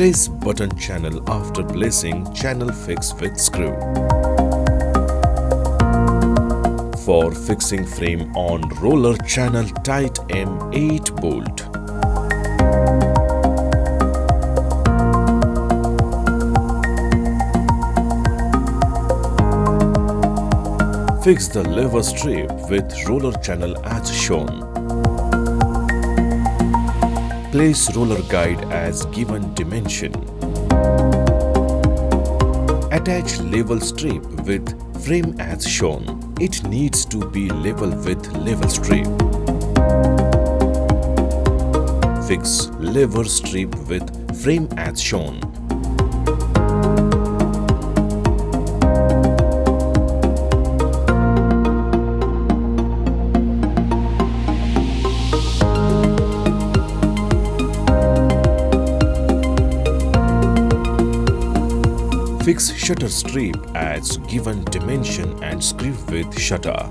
Place button channel after placing channel fix with screw. For fixing frame on roller channel, tight M8 bolt. Fix the lever strip with roller channel as shown. Place roller guide as given dimension. Attach level strip with frame as shown. It needs to be level with level strip. Fix lever strip with frame as shown. Fix shutter strip as given dimension and screw with shutter.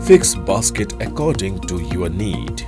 Fix basket according to your need.